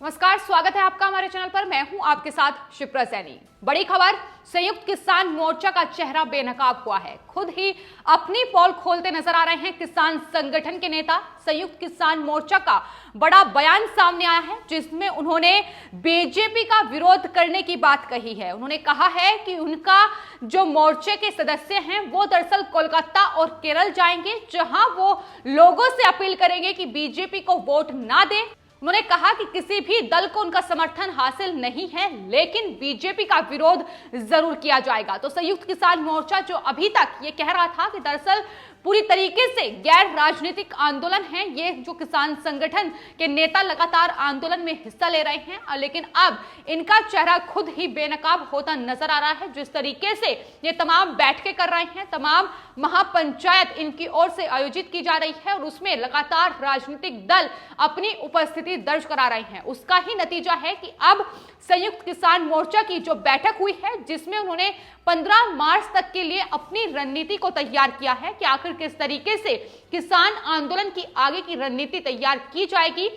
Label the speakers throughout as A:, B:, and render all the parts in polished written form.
A: नमस्कार, स्वागत है आपका हमारे चैनल पर। मैं हूं आपके साथ शिप्रा सैनी। बड़ी खबर, संयुक्त किसान मोर्चा का चेहरा बेनकाब हुआ है। खुद ही अपनी पोल खोलते नजर आ रहे हैं किसान संगठन के नेता। संयुक्त किसान मोर्चा का बड़ा बयान सामने आया है जिसमें उन्होंने बीजेपी का विरोध करने की बात कही है। उन्होंने कहा है कि उनका जो मोर्चे के सदस्य हैं वो दरअसल कोलकाता और केरल जाएंगे, जहां वो लोगों से अपील करेंगे कि बीजेपी को वोट ना दें। उन्होंने कहा कि किसी भी दल को उनका समर्थन हासिल नहीं है, लेकिन बीजेपी का विरोध जरूर किया जाएगा। तो संयुक्त किसान मोर्चा जो अभी तक ये कह रहा था कि दरअसल पूरी तरीके से गैर राजनीतिक आंदोलन है, ये जो किसान संगठन के नेता लगातार आंदोलन में हिस्सा ले रहे हैं, लेकिन अब इनका चेहरा खुद ही बेनकाब होता नजर आ रहा है। जिस तरीके से ये तमाम बैठकें कर रहे हैं, तमाम महापंचायत इनकी ओर से आयोजित की जा रही है और उसमें लगातार राजनीतिक दल अपनी उपस्थिति दर्ज करा रहे हैं, उसका ही नतीजा है कि अब संयुक्त किसान मोर्चा की जो बैठक हुई है जिसमें उन्होंने 15 मार्च तक के लिए अपनी रणनीति को तैयार किया है कि आखिर किस तरीके से किसान आंदोलन की आगे की रणनीति तैयार की जाएगी।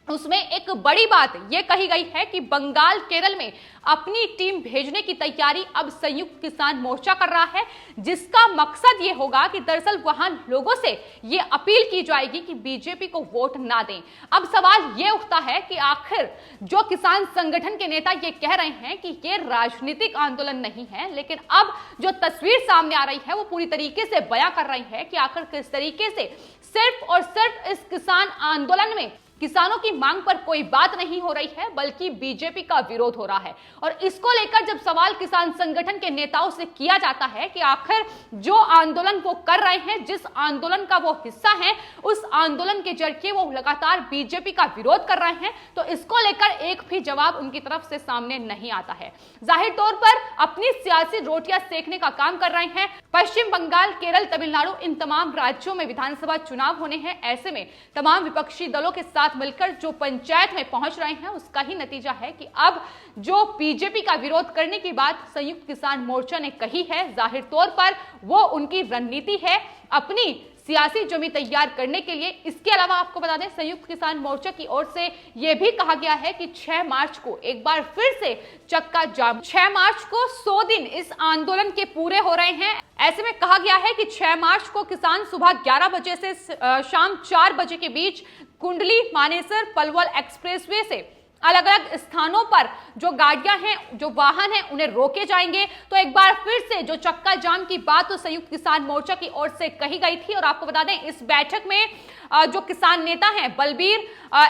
A: उसमें एक बड़ी बात यह कही गई है कि बंगाल केरल में अपनी टीम भेजने की तैयारी अब संयुक्त किसान मोर्चा कर रहा है, जिसका मकसद यह होगा कि दरअसल वहां लोगों से यह अपील की जाएगी कि बीजेपी को वोट ना दें। अब सवाल यह उठता है कि आखिर जो किसान संगठन के नेता ये कह रहे हैं कि ये राजनीतिक आंदोलन नहीं है, लेकिन अब जो तस्वीर सामने आ रही है वो पूरी तरीके से बयां कर रही है कि आखिर किस तरीके से सिर्फ और सिर्फ इस किसान आंदोलन में किसानों की मांग पर कोई बात नहीं हो रही है, बल्कि बीजेपी का विरोध हो रहा है। और इसको लेकर जब सवाल किसान संगठन के नेताओं से किया जाता है कि आखिर जो आंदोलन वो कर रहे हैं, जिस आंदोलन का वो हिस्सा है, उस आंदोलन के जरिए वो लगातार बीजेपी का विरोध कर रहे हैं, तो इसको लेकर एक भी जवाब उनकी तरफ से सामने नहीं आता है। जाहिर तौर पर अपनी सियासी रोटियां सेकने का काम कर रहे हैं। पश्चिम बंगाल, केरल, तमिलनाडु, इन तमाम राज्यों में विधानसभा चुनाव होने हैं। ऐसे में तमाम विपक्षी दलों के साथ मिलकर जो पंचायत में पहुंच रहे हैं, उसका ही नतीजा है कि अब जो बीजेपी का विरोध करने की बात संयुक्त किसान मोर्चा ने कही है, जाहिर तौर पर वो उनकी रणनीति है अपनी सियासी जमी तैयार करने के लिए। इसके अलावा आपको बता दें, संयुक्त किसान मोर्चा की ओर से यह भी कहा गया है कि 6 मार्च को एक बार फिर से चक्का जाम। 6 मार्च को 100 दिन इस आंदोलन के पूरे हो रहे हैं। ऐसे में कहा गया है कि 6 मार्च को किसान सुबह 11 बजे से शाम 4 बजे के बीच कुंडली, मानेसर, पलवल एक्सप्रेसवे से अलग अलग स्थानों पर जो गाड़ियां हैं, जो वाहन हैं, उन्हें रोके जाएंगे। तो एक बार फिर से जो चक्का जाम की बात तो संयुक्त किसान मोर्चा की ओर से कही गई थी। और आपको बता दें, इस बैठक में जो किसान नेता हैं बलबीर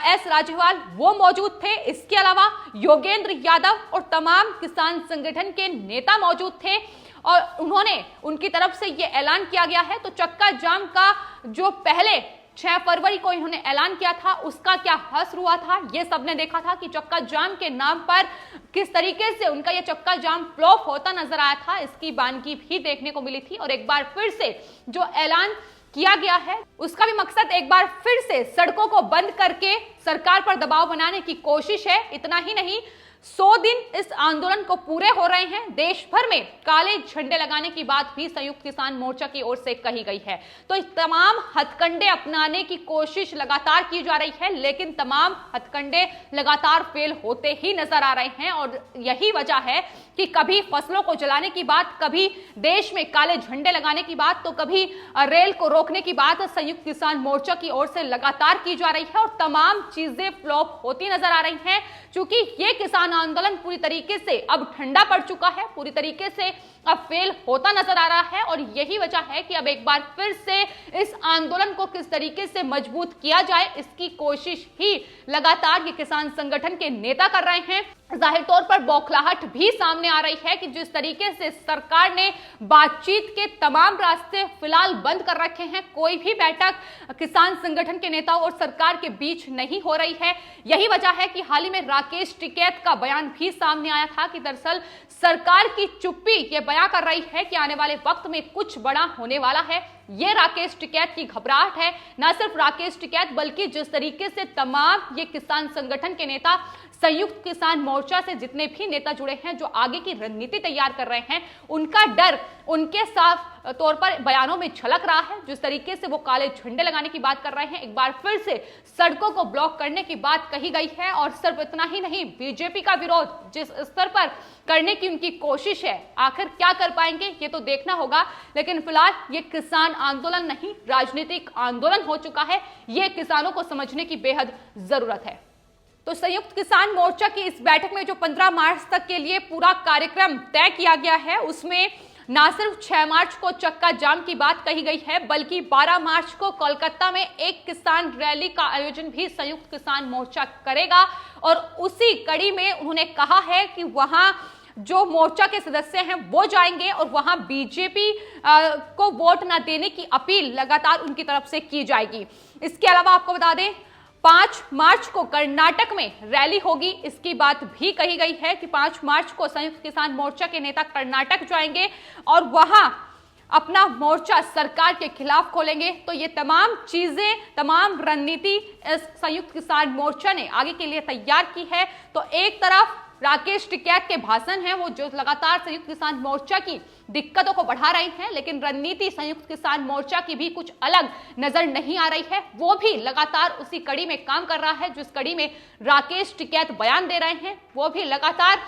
A: एस राजेवाल वो मौजूद थे। इसके अलावा योगेंद्र यादव और तमाम किसान संगठन के नेता मौजूद थे और उन्होंने उनकी तरफ से ये ऐलान किया गया है। तो चक्का जाम का जो पहले 6 फरवरी को इन्होंने ऐलान किया था, उसका क्या हश्र हुआ था, ये सबने देखा था कि चक्का जाम के नाम पर किस तरीके से उनका ये चक्का जाम फ्लॉप होता नजर आया था, इसकी बानगी भी देखने को मिली थी। और एक बार फिर से जो ऐलान किया गया है, उसका भी मकसद एक बार फिर से सड़कों को बंद करके सरकार पर दबाव बनाने की कोशिश है। इतना ही नहीं, 100 दिन इस आंदोलन को पूरे हो रहे हैं। देश भर में काले झंडे लगाने की बात भी संयुक्त किसान मोर्चा की ओर से कही गई है। तो इस तमाम हथकंडे अपनाने की कोशिश लगातार की जा रही है, लेकिन तमाम हथकंडे लगातार फेल होते ही नजर आ रहे हैं। और यही वजह है कि कभी फसलों को जलाने की बात, कभी देश में काले झंडे लगाने की बात, तो कभी रेल को रोकने की बात संयुक्त किसान मोर्चा की ओर से लगातार की जा रही है और तमाम चीजें फ्लॉप होती नजर आ रही हैं। क्योंकि ये किसान आंदोलन पूरी तरीके से अब ठंडा पड़ चुका है, पूरी तरीके से अब फेल होता नजर आ रहा है। और यही वजह है कि अब एक बार फिर से इस आंदोलन को किस तरीके से मजबूत किया जाए, इसकी कोशिश ही लगातार ये किसान संगठन के नेता कर रहे हैं। जाहिर तौर पर बौखलाहट भी सामने आ रही है कि जिस तरीके से सरकार ने बातचीत के तमाम रास्ते फिलहाल बंद कर रखे हैं, कोई भी बैठक किसान संगठन के नेताओं और सरकार के बीच नहीं हो रही है। यही वजह है कि हाल ही में राकेश टिकैत का बयान भी सामने आया था कि दरअसल सरकार की चुप्पी ये बयां कर रही है कि आने वाले वक्त में कुछ बड़ा होने वाला है। ये राकेश टिकैत की घबराहट है। न सिर्फ राकेश टिकैत, बल्कि जिस तरीके से तमाम ये किसान संगठन के नेता, संयुक्त किसान मोर्चा से जितने भी नेता जुड़े हैं, जो आगे आगे की रणनीति तैयार कर रहे हैं, उनका डर उनके साफ तौर पर बयानों में झलक रहा है। जिस तरीके से वो काले झंडे लगाने की बात कर रहे हैं, एक बार फिर से सड़कों को ब्लॉक करने की बात कही गई है, और सिर्फ इतना ही नहीं, बीजेपी का विरोध जिस स्तर पर करने की उनकी कोशिश है, आखिर क्या कर पाएंगे ये तो देखना होगा। लेकिन फिलहाल ये किसान आंदोलन नहीं, राजनीतिक आंदोलन हो चुका है, ये किसानों को समझने की बेहद जरूरत है। तो संयुक्त किसान मोर्चा की इस बैठक में जो 15 मार्च तक के लिए पूरा कार्यक्रम तय किया गया है, उसमें ना सिर्फ 6 मार्च को चक्का जाम की बात कही गई है, बल्कि 12 मार्च को कोलकाता में एक किसान रैली का आयोजन भी संयुक्त किसान मोर्चा करेगा। और उसी कड़ी में उन्होंने कहा है कि वहां जो मोर्चा के सदस्य हैं वो जाएंगे और वहां बीजेपी को वोट न देने की अपील लगातार उनकी तरफ से की जाएगी। इसके अलावा आपको बता दें, 5 मार्च को कर्नाटक में रैली होगी। इसकी बात भी कही गई है कि 5 मार्च को संयुक्त किसान मोर्चा के नेता कर्नाटक जाएंगे और वहां अपना मोर्चा सरकार के खिलाफ खोलेंगे। तो ये तमाम चीजें, तमाम रणनीति इस संयुक्त किसान मोर्चा ने आगे के लिए तैयार की है। तो एक तरफ राकेश टिकैत के भाषण हैं, वो जो लगातार संयुक्त किसान मोर्चा की दिक्कतों को बढ़ा रही हैं, लेकिन रणनीति संयुक्त किसान मोर्चा की भी कुछ अलग नजर नहीं आ रही है। वो भी लगातार उसी कड़ी में काम कर रहा है जिस कड़ी में राकेश टिकैत बयान दे रहे हैं। वो भी लगातार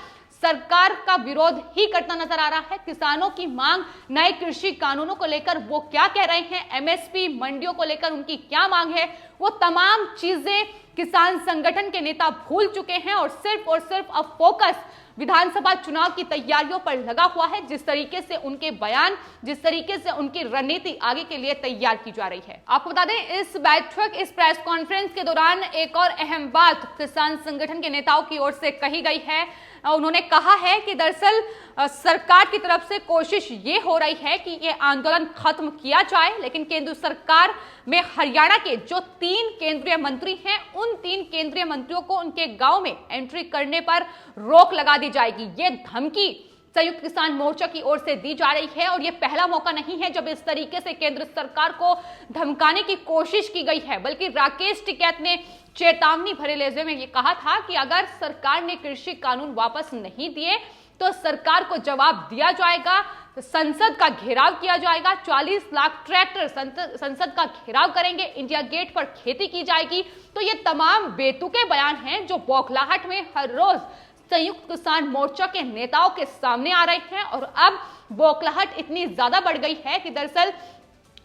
A: सरकार का विरोध ही करता नजर आ रहा है। किसानों की मांग, नए कृषि कानूनों को लेकर वो क्या कह रहे हैं, एमएसपी मंडियों को लेकर उनकी क्या मांग है, वो तमाम चीजें किसान संगठन के नेता भूल चुके हैं और सिर्फ अब फोकस विधानसभा चुनाव की तैयारियों पर लगा हुआ है। जिस तरीके से उनके बयान, जिस तरीके से उनकी रणनीति आगे के लिए तैयार की जा रही है। आपको बता दें, इस बैठक, इस प्रेस कॉन्फ्रेंस के दौरान एक और अहम बात किसान संगठन के नेताओं की ओर से कही गई है। उन्होंने कहा है कि दरअसल सरकार की तरफ से कोशिश ये हो रही है कि ये आंदोलन खत्म किया जाए, लेकिन केंद्र सरकार में हरियाणा के जो 3 केंद्रीय मंत्री हैं, उन 3 केंद्रीय मंत्रियों को उनके गांव में एंट्री करने पर रोक लगा दी जाएगी। ये धमकी संयुक्त किसान मोर्चा की ओर से दी जा रही है और ये पहला मौका नहीं है जब इस तरीके से केंद्र सरकार को धमकाने की कोशिश की गई है, बल्कि राकेश टिकैत ने चेतावनी भरे लहजे में ये कहा था कि अगर सरकार ने कृषि कानून वापस नहीं दिए तो सरकार को जवाब दिया जाएगा, संसद का घेराव किया जाएगा, 40 लाख ट्रैक्टर संसद का घेराव करेंगे, इंडिया गेट पर खेती की जाएगी। तो ये तमाम बेतुके बयान हैं जो बौखलाहट में हर रोज संयुक्त किसान मोर्चा के नेताओं के सामने आ रहे हैं। और अब बौखलाहट इतनी ज्यादा बढ़ गई है कि दरअसल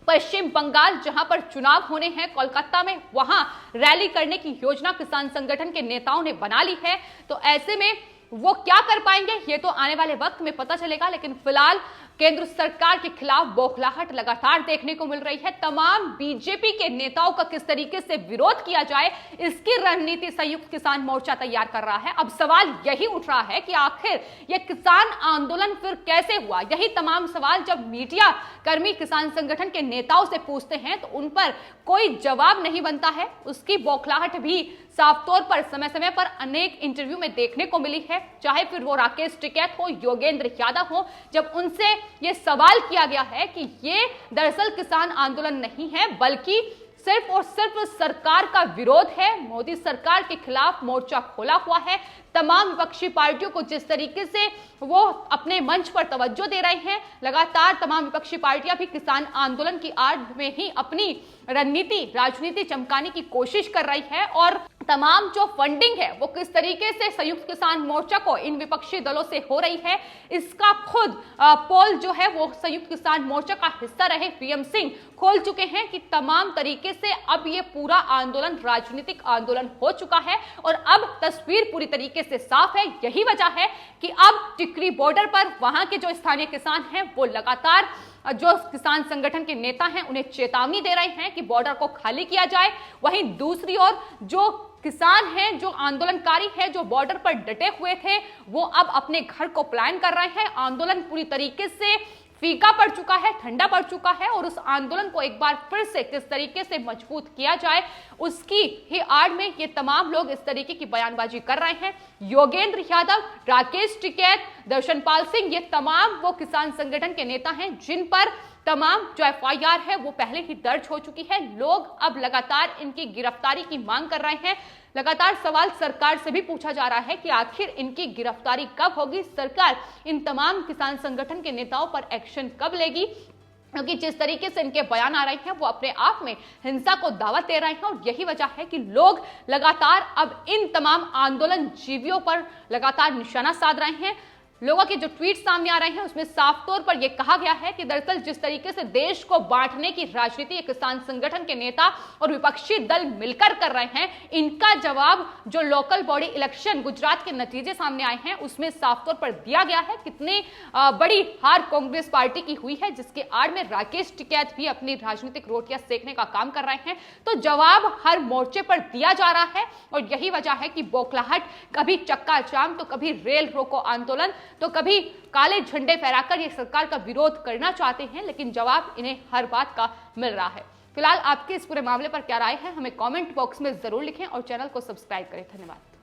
A: पश्चिम बंगाल, जहां पर चुनाव होने हैं, कोलकाता में, वहां रैली करने की योजना किसान संगठन के नेताओं ने बना ली है। तो ऐसे में वो क्या कर पाएंगे ये तो आने वाले वक्त में पता चलेगा, लेकिन फिलहाल केंद्र सरकार के खिलाफ बौखलाहट लगातार देखने को मिल रही है। तमाम बीजेपी के नेताओं का किस तरीके से विरोध किया जाए, इसकी रणनीति संयुक्त किसान मोर्चा तैयार कर रहा है। अब सवाल यही उठ रहा है कि आखिर यह किसान आंदोलन फिर कैसे हुआ। यही तमाम सवाल जब मीडिया कर्मी किसान संगठन के नेताओं से पूछते हैं तो उन पर कोई जवाब नहीं बनता है। उसकी बौखलाहट भी साफ तौर पर समय समय पर अनेक इंटरव्यू में देखने को मिली है, चाहे फिर वो राकेश टिकैत हो, योगेंद्र यादव हो, जब उनसे ये सवाल किया गया है कि ये दरअसल किसान आंदोलन नहीं है, बल्कि सिर्फ और सिर्फ सरकार का विरोध है, मोदी सरकार के खिलाफ मोर्चा खोला हुआ है। तमाम विपक्षी पार्टियों को जिस तरीके से वो अपने मंच पर तवज्जो दे रहे हैं, लगातार तमाम विपक्षी पार्टियां भी किसान आंदोलन की आड़ में ही अपनी रणनीति, राजनीति चमकाने की कोशिश कर रही है। और तमाम जो फंडिंग है वो किस तरीके से संयुक्त किसान मोर्चा को इन विपक्षी दलों से हो रही है, इसका खुद पोल जो है वो संयुक्त किसान मोर्चा का हिस्सा रहे पीएम सिंह खोल चुके हैं कि तमाम तरीके से अब ये पूरा आंदोलन राजनीतिक आंदोलन हो चुका है। और अब तस्वीर पूरी तरीके से साफ है। यही वजह है कि अब टिकरी बॉर्डर पर वहां के जो स्थानीय किसान हैं वो लगातार जो किसान संगठन के नेता हैं उन्हें चेतावनी दे रहे हैं कि बॉर्डर को खाली किया जाए। वहीं दूसरी ओर जो किसान हैं, जो आंदोलनकारी हैं, जो बॉर्डर पर डटे हुए थे, वो अब अपने घर को प्लान कर रहे हैं। आंदोलन पूरी तरीके से फीका पड़ चुका है, ठंडा पड़ चुका है और उस आंदोलन को एक बार फिर से किस तरीके से मजबूत किया जाए, उसकी ही आड़ में ये तमाम लोग इस तरीके की बयानबाजी कर रहे हैं। योगेंद्र यादव, राकेश टिकैत, दर्शनपाल सिंह, ये तमाम वो किसान संगठन के नेता हैं जिन पर तमाम जो एफआईआर है वो पहले ही दर्ज हो चुकी है। लोग अब लगातार इनकी गिरफ्तारी की मांग कर रहे हैं। लगातार सवाल सरकार से भी पूछा जा रहा है कि आखिर इनकी गिरफ्तारी कब होगी, सरकार इन तमाम किसान संगठन के नेताओं पर एक्शन कब लेगी, क्योंकि जिस तरीके से इनके बयान आ रहे हैं वो अपने आप में हिंसा को दावत दे रहे हैं। और यही वजह है कि लोग लगातार अब इन तमाम आंदोलन जीवियों पर लगातार निशाना साध रहे हैं। लोगों के जो ट्वीट सामने आ रहे हैं उसमें साफ तौर पर यह कहा गया है कि दरअसल जिस तरीके से देश को बांटने की राजनीति किसान संगठन के नेता और विपक्षी दल मिलकर कर रहे हैं, इनका जवाब जो लोकल बॉडी इलेक्शन गुजरात के नतीजे सामने आए हैं उसमें साफ तौर पर दिया गया है। कितनी बड़ी हार कांग्रेस पार्टी की हुई है, जिसके आड़ में राकेश टिकैत भी अपनी राजनीतिक रोटियां सेकने का काम कर रहे हैं। तो जवाब हर मोर्चे पर दिया जा रहा है और यही वजह है कि बौखलाहट, कभी चक्का जाम तो कभी रेल रोको आंदोलन तो कभी काले झंडे फहराकर ये सरकार का विरोध करना चाहते हैं, लेकिन जवाब इन्हें हर बात का मिल रहा है। फिलहाल आपके इस पूरे मामले पर क्या राय है, हमें कमेंट बॉक्स में जरूर लिखें और चैनल को सब्सक्राइब करें। धन्यवाद।